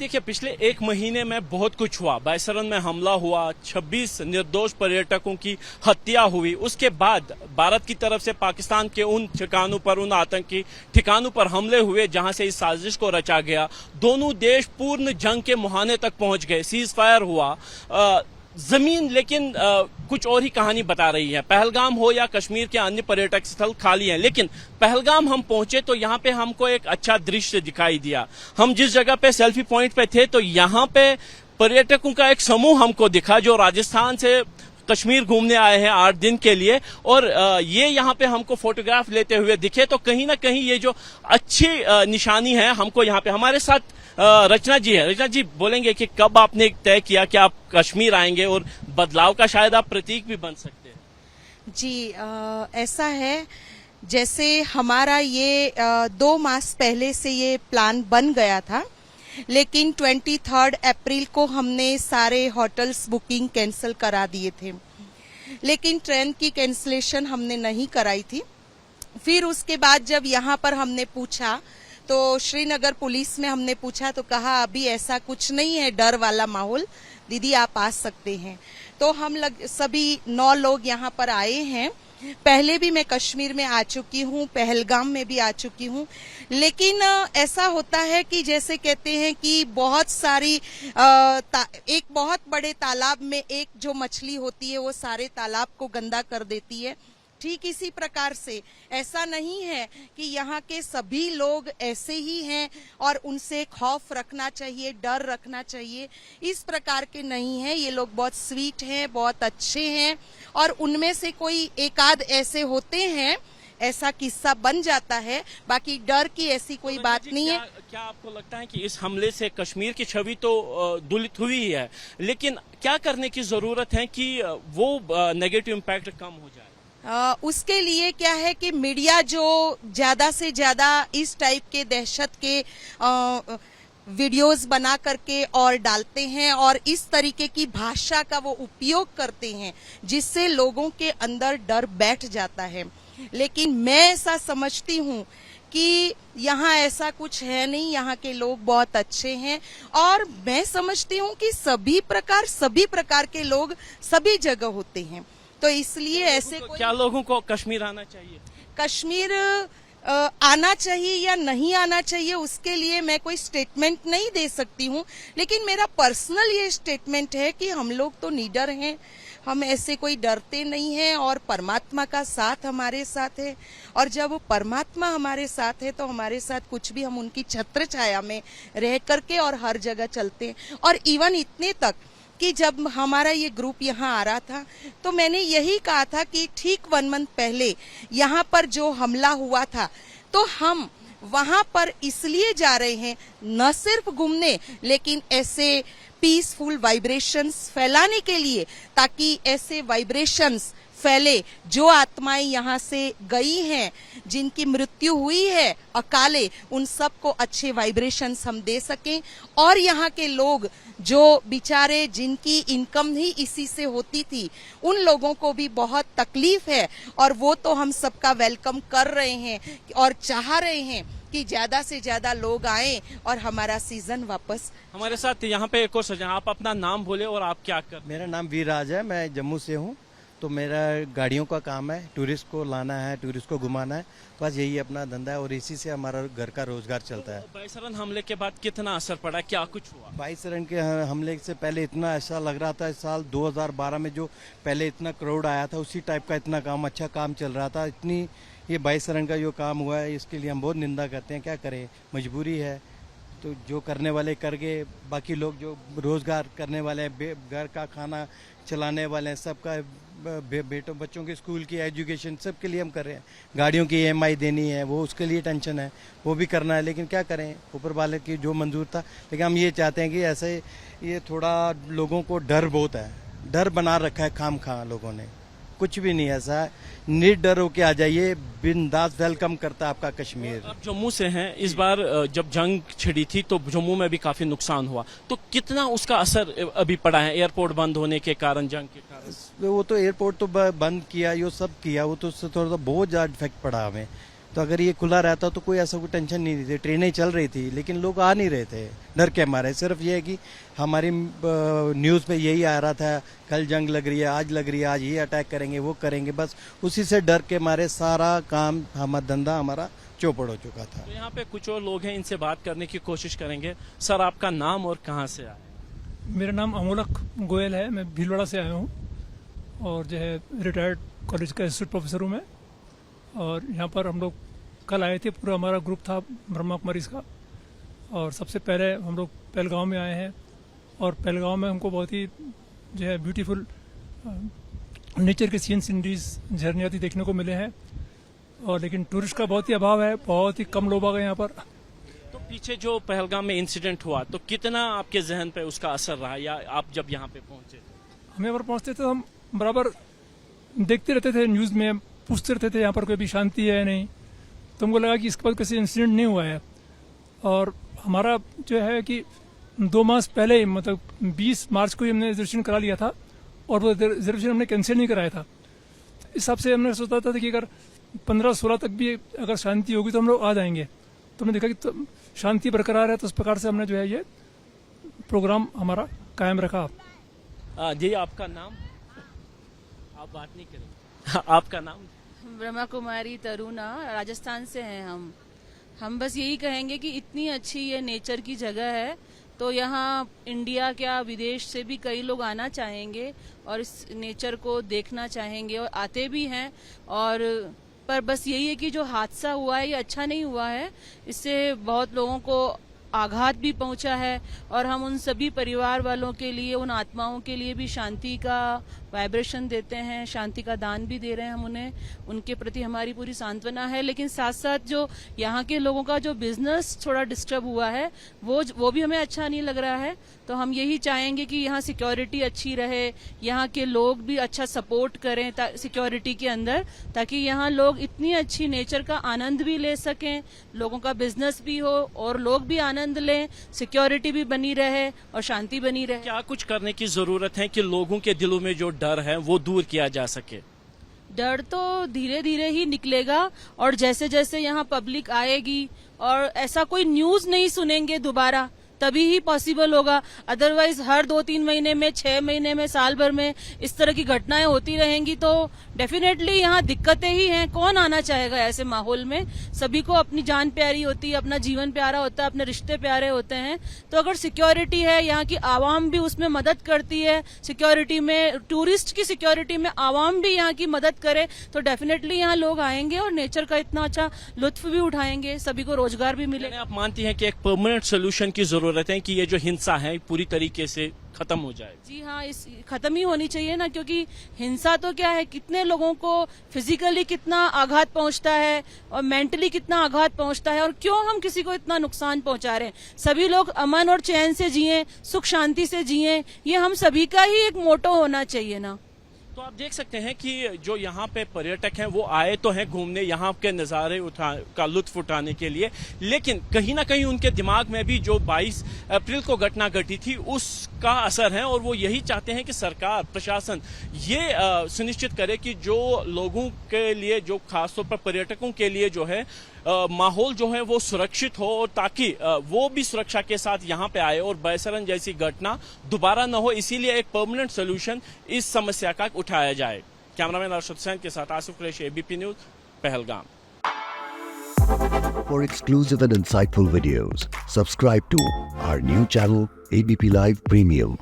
देखिए, पिछले एक महीने में बहुत कुछ हुआ। बायसरन में हमला हुआ, 26 निर्दोष पर्यटकों की हत्या हुई। उसके बाद भारत की तरफ से पाकिस्तान के उन ठिकानों पर, उन आतंकी ठिकानों पर हमले हुए जहां से इस साजिश को रचा गया। दोनों देश पूर्ण जंग के मुहाने तक पहुंच गए, सीज फायर हुआ। जमीन लेकिन कुछ और ही कहानी बता रही है। पहलगाम हो या कश्मीर के अन्य पर्यटक स्थल खाली हैं, लेकिन पहलगाम हम पहुंचे तो यहाँ पे हमको एक अच्छा दृश्य दिखाई दिया। हम जिस जगह पे सेल्फी पॉइंट पे थे तो यहाँ पे पर्यटकों का एक समूह हमको दिखा जो राजस्थान से कश्मीर घूमने आए हैं 8 दिन के लिए, और ये यहाँ पे हमको फोटोग्राफ लेते हुए दिखे। तो कहीं ना कहीं ये जो अच्छी निशानी है हमको यहाँ पे। हमारे साथ रचना जी है। रचना जी, बोलेंगे कि कब आपने तय किया कि आप कश्मीर आएंगे और बदलाव का शायद आप प्रतीक भी बन सकते हैं? जी, ऐसा है, जैसे हमारा ये 2 मास पहले से ये प्लान बन गया था, लेकिन 23 अप्रैल को हमने सारे होटल्स बुकिंग कैंसिल करा दिए थे। लेकिन ट्रेन की कैंसिलेशन हमने नहीं कराई थी। फिर उसके बाद जब यहाँ पर हमने पूछा तो श्रीनगर पुलिस में हमने पूछा तो कहा अभी ऐसा कुछ नहीं है, डर वाला माहौल, दीदी आप आ सकते हैं। तो हम सभी 9 लोग यहाँ पर आए हैं। पहले भी मैं कश्मीर में आ चुकी हूँ, पहलगाम में भी आ चुकी हूँ। लेकिन ऐसा होता है कि जैसे कहते हैं कि बहुत सारी एक बहुत बड़े तालाब में एक जो मछली होती है वो सारे तालाब को गंदा कर देती है। ठीक इसी प्रकार से ऐसा नहीं है कि यहाँ के सभी लोग ऐसे ही हैं और उनसे खौफ रखना चाहिए, डर रखना चाहिए, इस प्रकार के नहीं है। ये लोग बहुत स्वीट हैं, बहुत अच्छे हैं, और उनमें से कोई एकाध ऐसे होते हैं, ऐसा किस्सा बन जाता है। बाकी डर की ऐसी कोई बात नहीं है। क्या आपको लगता है कि इस हमले से कश्मीर की छवि तो दुलित हुई है, लेकिन क्या करने की जरूरत है कि वो नेगेटिव इम्पैक्ट कम हो जाए? उसके लिए क्या है कि मीडिया जो ज्यादा से ज्यादा इस टाइप के दहशत के वीडियोस बना करके और डालते हैं और इस तरीके की भाषा का वो उपयोग करते हैं जिससे लोगों के अंदर डर बैठ जाता है। लेकिन मैं ऐसा समझती हूँ कि यहाँ ऐसा कुछ है नहीं, यहाँ के लोग बहुत अच्छे हैं, और मैं समझती हूँ कि सभी प्रकार के लोग सभी जगह होते हैं। तो इसलिए ऐसे क्या लोगों को कश्मीर आना चाहिए? कश्मीर आना चाहिए या नहीं आना चाहिए उसके लिए मैं कोई स्टेटमेंट नहीं दे सकती हूँ, लेकिन मेरा पर्सनल ये स्टेटमेंट है कि हम लोग तो निडर हैं, हम ऐसे कोई डरते नहीं हैं, और परमात्मा का साथ हमारे साथ है। और जब वो परमात्मा हमारे साथ है तो हमारे साथ कुछ भी, हम उनकी छत्र छाया में रह करके और हर जगह चलते हैं। और इवन इतने तक कि जब हमारा ये ग्रुप यहाँ आ रहा था तो मैंने यही कहा था कि ठीक 1 मंथ पहले यहाँ पर जो हमला हुआ था तो हम वहां पर इसलिए जा रहे हैं, न सिर्फ घूमने, लेकिन ऐसे पीसफुल वाइब्रेशंस फैलाने के लिए, ताकि ऐसे वाइब्रेशंस फैले। जो आत्माएं यहाँ से गई हैं, जिनकी मृत्यु हुई है अकाले, उन सबको अच्छे वाइब्रेशंस हम दे सकें, और यहाँ के लोग जो बेचारे जिनकी इनकम ही इसी से होती थी, उन लोगों को भी बहुत तकलीफ है, और वो तो हम सबका वेलकम कर रहे हैं और चाह रहे हैं कि ज्यादा से ज्यादा लोग आए और हमारा सीजन वापस। हमारे साथ यहाँ पे एक और सज्जन, आप अपना नाम बोले और आप क्या कर? मेरा नाम वीरराज है, मैं जम्मू से हूँ। तो मेरा गाड़ियों का काम है, टूरिस्ट को लाना है, टूरिस्ट को घुमाना है, बस यही अपना धंधा है, और इसी से हमारा घर का रोजगार चलता है। तो बायसरन हमले के बाद कितना असर पड़ा, क्या कुछ हुआ? बायसरन के हमले से पहले इतना ऐसा लग रहा था, इस साल 2012 में जो पहले इतना क्राउड आया था उसी टाइप का इतना अच्छा काम चल रहा था। इतनी ये बायसरन का जो काम हुआ है इसके लिए हम बहुत निंदा करते हैं, क्या करें, मजबूरी है। तो जो करने वाले कर गए, बाकी लोग जो रोजगार करने वाले हैं, घर का खाना चलाने वाले हैं, सबका बेटों बच्चों के स्कूल की एजुकेशन सबके लिए हम कर रहे हैं। गाड़ियों की EMI देनी है, वो उसके लिए टेंशन है, वो भी करना है, लेकिन क्या करें, ऊपर वाले की जो मंजूर था। लेकिन हम ये चाहते हैं कि ऐसे ये थोड़ा लोगों को डर बहुत है, डर बना रखा है खाम खा लोगों ने, कुछ भी नहीं ऐसा, निर्डर होके आ जाइए, बिंदास वेलकम करता आपका कश्मीर। आप जम्मू से हैं, इस बार जब जंग छिड़ी थी तो जम्मू में भी काफी नुकसान हुआ, तो कितना उसका असर अभी पड़ा है एयरपोर्ट बंद होने के कारण, जंग के कारण? वो तो एयरपोर्ट तो बंद किया, ये सब किया, वो तो उससे थोड़ा सा बहुत ज्यादा इफेक्ट पड़ा हमें, तो अगर ये खुला रहता तो कोई ऐसा कोई टेंशन नहीं थी, ट्रेनें चल रही थी लेकिन लोग आ नहीं रहे थे डर के मारे। सिर्फ ये है कि हमारी न्यूज़ पे यही आ रहा था, कल जंग लग रही है, आज लग रही है, आज ये अटैक करेंगे, वो करेंगे, बस उसी से डर के मारे सारा काम, हमारा धंधा हमारा चौपड़ हो चुका था। तो यहाँ पे कुछ और लोग हैं, इनसे बात करने की कोशिश करेंगे। सर, आपका नाम और कहाँ से आए? मेरा नाम अमोलक गोयल है, मैं भीलवाड़ा से आया हूँ और जो है रिटायर्ड कॉलेज का एसोसिएट प्रोफेसर हूँ मैं। और यहाँ पर हम लोग कल आए थे, पूरा हमारा ग्रुप था ब्रह्मा कुमारीज का। और सबसे पहले हम लोग पहलगांव में आए हैं और पहलगांव में हमको बहुत ही जो है ब्यूटीफुल नेचर के सीन सीनरीज, झरने आदि देखने को मिले हैं। और लेकिन टूरिस्ट का बहुत ही अभाव है, बहुत ही कम लोग आ गए यहाँ पर। तो पीछे जो पहलगाम में इंसिडेंट हुआ, तो कितना आपके जहन पे उसका असर रहा, या आप जब यहाँ पे पहुंचे? हम यहाँ पर पहुँचते थे, हम बराबर देखते रहते थे, न्यूज़ में पूछते रहते थे यहाँ पर कोई भी शांति है या नहीं। तो हमको लगा कि इसके बाद किसी इंसिडेंट नहीं हुआ है। और हमारा जो है कि 2 मास पहले ही, मतलब 20 मार्च को ही हमने रिजर्वेशन करा लिया था और वो रिजर्वेशन हमने कैंसिल नहीं कराया था। इस हिसाब से हमने सोचा था कि अगर 15-16 तक भी अगर शांति होगी तो हम लोग आ जाएंगे। तो हमने देखा कि तो शांति बरकरार है, तो उस प्रकार से हमने जो है ये प्रोग्राम हमारा कायम रखा। जी, आपका नाम? आप बात नहीं करेंगे? आपका नाम? ब्रह्मा कुमारी तरुणा, राजस्थान से हैं हम बस यही कहेंगे कि इतनी अच्छी ये नेचर की जगह है, तो यहाँ इंडिया क्या विदेश से भी कई लोग आना चाहेंगे और इस नेचर को देखना चाहेंगे और आते भी हैं। और पर बस यही है कि जो हादसा हुआ है ये अच्छा नहीं हुआ है, इससे बहुत लोगों को आघात भी पहुंचा है। और हम उन सभी परिवार वालों के लिए, उन आत्माओं के लिए भी शांति का वाइब्रेशन देते हैं, शांति का दान भी दे रहे हैं हम उन्हें। उनके प्रति हमारी पूरी सांत्वना है। लेकिन साथ साथ जो यहाँ के लोगों का जो बिजनेस थोड़ा डिस्टर्ब हुआ है वो भी हमें अच्छा नहीं लग रहा है। तो हम यही चाहेंगे कि यहाँ सिक्योरिटी अच्छी रहे, यहाँ के लोग भी अच्छा सपोर्ट करें सिक्योरिटी के अंदर, ताकि यहाँ लोग इतनी अच्छी नेचर का आनंद भी ले सकें, लोगों का बिजनेस भी हो और लोग भी आनंद लें, सिक्योरिटी भी बनी रहे और शांति बनी रहे। क्या कुछ करने की जरूरत है कि लोगों के दिलों में जो डर है वो दूर किया जा सके? डर तो धीरे धीरे ही निकलेगा और जैसे जैसे यहाँ पब्लिक आएगी और ऐसा कोई न्यूज नहीं सुनेंगे दोबारा, तभी ही पॉसिबल होगा। अदरवाइज हर 2-3 महीने में, 6 महीने में, साल भर में इस तरह की घटनाएं होती रहेंगी तो डेफिनेटली यहाँ दिक्कतें ही हैं। कौन आना चाहेगा ऐसे माहौल में? सभी को अपनी जान प्यारी होती है, अपना जीवन प्यारा होता है, अपने रिश्ते प्यारे होते हैं। तो अगर सिक्योरिटी है, यहाँ की आवाम भी उसमें मदद करती है, सिक्योरिटी में, टूरिस्ट की सिक्योरिटी में आवाम भी यहाँ की मदद करे, तो डेफिनेटली यहाँ लोग आएंगे और नेचर का इतना अच्छा लुत्फ भी उठाएंगे, सभी को रोजगार भी मिलेगा। आप मानती हैं कि एक परमानेंट सोल्यूशन की जरूरत है कि ये जो हिंसा है पूरी तरीके से खत्म हो जाए? जी हाँ, इस खत्म ही होनी चाहिए ना, क्योंकि हिंसा तो क्या है, कितने लोगों को फिजिकली कितना आघात पहुंचता है और मेंटली कितना आघात पहुंचता है, और क्यों हम किसी को इतना नुकसान पहुंचा रहे हैं। सभी लोग अमन और चैन से जिएं, सुख शांति से जिएं, ये हम सभी का ही एक मोटो होना चाहिए ना। तो आप देख सकते हैं कि जो यहाँ पे पर्यटक हैं वो आए तो हैं घूमने, यहाँ के नज़ारे का लुत्फ उठाने के लिए, लेकिन कहीं ना कहीं उनके दिमाग में भी जो 22 अप्रैल को घटना घटी थी उसका असर है, और वो यही चाहते हैं कि सरकार, प्रशासन ये सुनिश्चित करे कि जो लोगों के लिए, जो खासतौर पर पर्यटकों के लिए जो है माहौल जो है वो सुरक्षित हो, और ताकि वो भी सुरक्षा के साथ यहाँ पे आए और बैसरन जैसी घटना दोबारा न हो। इसीलिए एक परमानेंट सोल्यूशन इस समस्या का उठाया जाए। कैमरामैन अर्शद हुसैन के साथ Asif Qureshi, ABP news, Pahalgam. For exclusive and insightful videos, subscribe to our new channel ABP Live Premium.